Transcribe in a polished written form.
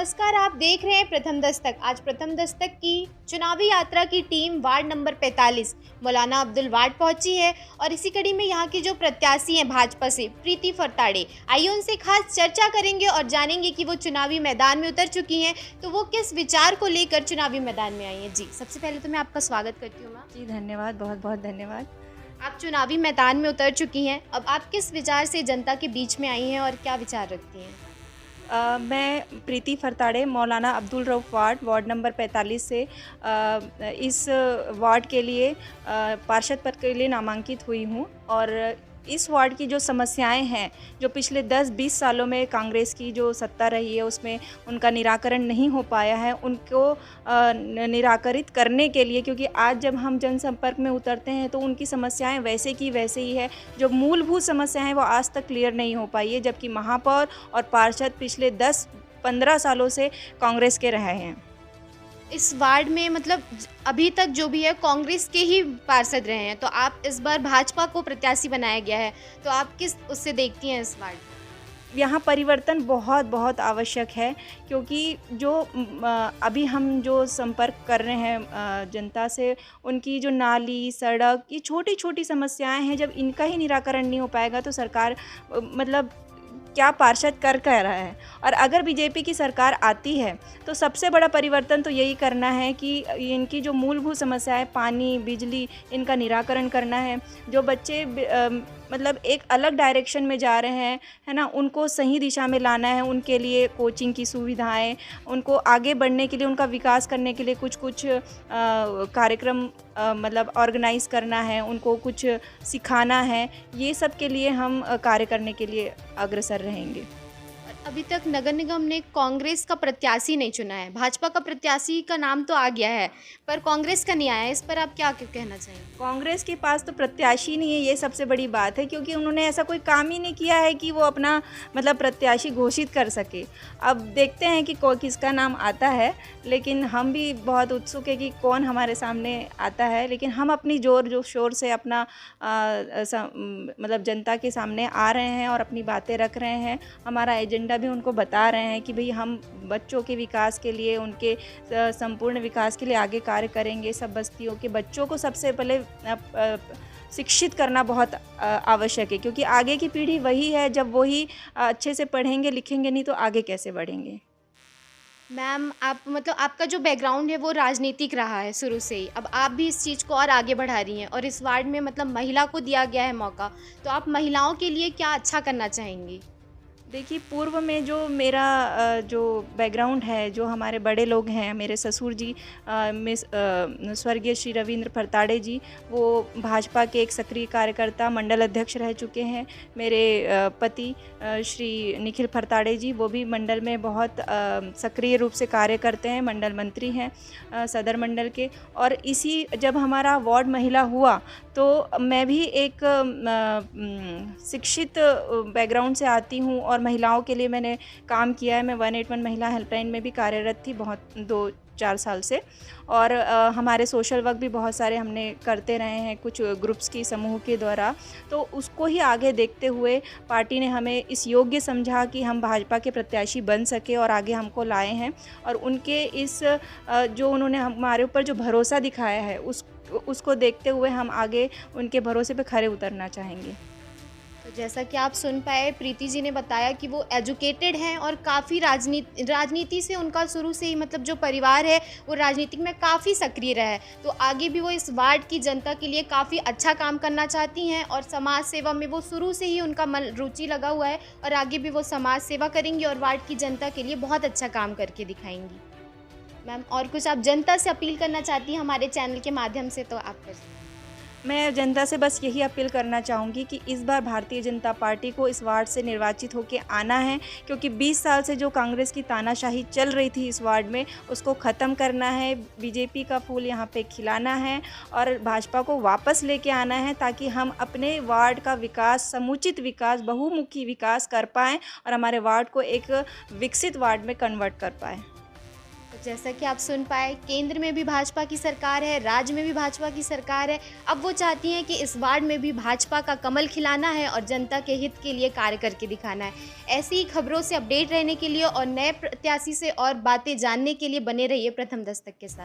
नमस्कार, आप देख रहे हैं प्रथम दस्तक। आज प्रथम दस्तक की चुनावी यात्रा की टीम वार्ड नंबर 45 मौलाना अब्दुल वार्ड पहुंची है और इसी कड़ी में यहां की जो प्रत्याशी हैं भाजपा से प्रीति फरताड़े, आइए उनसे खास चर्चा करेंगे और जानेंगे कि वो चुनावी मैदान में उतर चुकी हैं तो वो किस विचार को लेकर चुनावी मैदान में आई हैं। जी, सबसे पहले तो मैं आपका स्वागत करती हूँ मैम। जी धन्यवाद, बहुत बहुत धन्यवाद। आप चुनावी मैदान में उतर चुकी हैं, अब आप किस विचार से जनता के बीच में आई हैं और क्या विचार रखती हैं? मैं प्रीति फरताड़े मौलाना अब्दुल रऊफ़ वार्ड नंबर 45 से इस वार्ड के लिए पार्षद पद के लिए नामांकित हुई हूँ और इस वार्ड की जो समस्याएं हैं, जो पिछले 10-20 सालों में कांग्रेस की जो सत्ता रही है उसमें उनका निराकरण नहीं हो पाया है, उनको निराकरित करने के लिए, क्योंकि आज जब हम जनसंपर्क में उतरते हैं तो उनकी समस्याएं वैसे की वैसे ही है। जो मूलभूत समस्याएं हैं वो आज तक क्लियर नहीं हो पाई है, जबकि महापौर और पार्षद पिछले 10-15 सालों से कांग्रेस के रहे हैं। इस वार्ड में मतलब अभी तक जो भी है कांग्रेस के ही पार्षद रहे हैं, तो आप इस बार भाजपा को प्रत्याशी बनाया गया है, तो आप किस उससे देखती हैं इस वार्ड को? यहाँ परिवर्तन बहुत बहुत आवश्यक है, क्योंकि जो अभी हम जो संपर्क कर रहे हैं जनता से, उनकी जो नाली, सड़क, ये छोटी छोटी समस्याएं हैं, जब इनका ही निराकरण नहीं हो पाएगा तो सरकार मतलब क्या पार्षद कर कह रहा है। और अगर बीजेपी की सरकार आती है तो सबसे बड़ा परिवर्तन तो यही करना है कि इनकी जो मूलभूत समस्याएं, पानी, बिजली, इनका निराकरण करना है। जो बच्चे मतलब एक अलग डायरेक्शन में जा रहे हैं, है ना, उनको सही दिशा में लाना है। उनके लिए कोचिंग की सुविधाएं, उनको आगे बढ़ने के लिए, उनका विकास करने के लिए कुछ कुछ कार्यक्रम मतलब ऑर्गेनाइज करना है, उनको कुछ सिखाना है। ये सब के लिए हम कार्य करने के लिए अग्रसर रहेंगे। अभी तक नगर निगम ने कांग्रेस का प्रत्याशी नहीं चुना है, भाजपा का प्रत्याशी का नाम तो आ गया है पर कांग्रेस का नहीं आया है। इस पर आप क्या कहना चाहेंगे? कांग्रेस के पास तो प्रत्याशी नहीं है, ये सबसे बड़ी बात है, क्योंकि उन्होंने ऐसा कोई काम ही नहीं किया है कि वो अपना मतलब प्रत्याशी घोषित कर सके। अब देखते हैं कि किसका नाम आता है, लेकिन हम भी बहुत उत्सुक है कि कौन हमारे सामने आता है। लेकिन हम अपनी जोर शोर से अपना मतलब जनता के सामने आ रहे हैं और अपनी बातें रख रहे हैं। हमारा एजेंडा भी उनको बता रहे हैं कि भाई हम बच्चों के विकास के लिए, उनके संपूर्ण विकास के लिए आगे कार्य करेंगे। सब बस्तियों के बच्चों को सबसे पहले शिक्षित करना बहुत आवश्यक है, क्योंकि आगे की पीढ़ी वही है। जब वही अच्छे से पढ़ेंगे लिखेंगे नहीं तो आगे कैसे बढ़ेंगे। मैम, आप मतलब आपका जो बैकग्राउंड है वो राजनीतिक रहा है शुरू से ही, अब आप भी इस चीज़ को और आगे बढ़ा रही हैं और इस वार्ड में मतलब महिला को दिया गया है मौका, तो आप महिलाओं के लिए क्या अच्छा करना चाहेंगी? देखिए, पूर्व में जो मेरा जो बैकग्राउंड है, जो हमारे बड़े लोग हैं, मेरे ससुर जी स्वर्गीय श्री रविंद्र फरताड़े जी, वो भाजपा के एक सक्रिय कार्यकर्ता, मंडल अध्यक्ष रह चुके हैं। मेरे पति श्री निखिल फरताड़े जी, वो भी मंडल में बहुत सक्रिय रूप से कार्य करते हैं, मंडल मंत्री हैं सदर मंडल के। और इसी जब हमारा वार्ड महिला हुआ तो मैं भी एक शिक्षित बैकग्राउंड से आती हूँ और महिलाओं के लिए मैंने काम किया है। मैं 181 महिला हेल्पलाइन में भी कार्यरत थी बहुत 2-4 साल से। और हमारे सोशल वर्क भी बहुत सारे हमने करते रहे हैं कुछ ग्रुप्स की समूह के द्वारा। तो उसको ही आगे देखते हुए पार्टी ने हमें इस योग्य समझा कि हम भाजपा के प्रत्याशी बन सके और आगे हमको लाए हैं। और उनके इस जो उन्होंने हमारे ऊपर जो भरोसा दिखाया है उसको देखते हुए हम आगे उनके भरोसे पे खरे उतरना चाहेंगे। तो जैसा कि आप सुन पाए, प्रीति जी ने बताया कि वो एजुकेटेड हैं और काफ़ी राजनीति से उनका शुरू से ही मतलब जो परिवार है वो राजनीति में काफ़ी सक्रिय रहा है, तो आगे भी वो इस वार्ड की जनता के लिए काफ़ी अच्छा काम करना चाहती हैं और समाज सेवा में वो शुरू से ही उनका मन रुचि लगा हुआ है और आगे भी वो समाज सेवा करेंगी और वार्ड की जनता के लिए बहुत अच्छा काम करके दिखाएंगी। मैम, और कुछ आप जनता से अपील करना चाहती हैं हमारे चैनल के माध्यम से तो आप कर सकते हैं। मैं जनता से बस यही अपील करना चाहूँगी कि इस बार भारतीय जनता पार्टी को इस वार्ड से निर्वाचित होकर आना है, क्योंकि 20 साल से जो कांग्रेस की तानाशाही चल रही थी इस वार्ड में, उसको ख़त्म करना है। बीजेपी का फूल यहाँ पे खिलाना है और भाजपा को वापस लेके आना है, ताकि हम अपने वार्ड का विकास, समुचित विकास, बहुमुखी विकास कर पाएँ और हमारे वार्ड को एक विकसित वार्ड में कन्वर्ट कर पाएँ। जैसा कि आप सुन पाए, केंद्र में भी भाजपा की सरकार है, राज्य में भी भाजपा की सरकार है। अब वो चाहती हैं कि इस वार्ड में भी भाजपा का कमल खिलाना है और जनता के हित के लिए कार्य करके दिखाना है। ऐसी ही खबरों से अपडेट रहने के लिए और नए प्रत्याशी से और बातें जानने के लिए बने रहिए प्रथम दस्तक के साथ।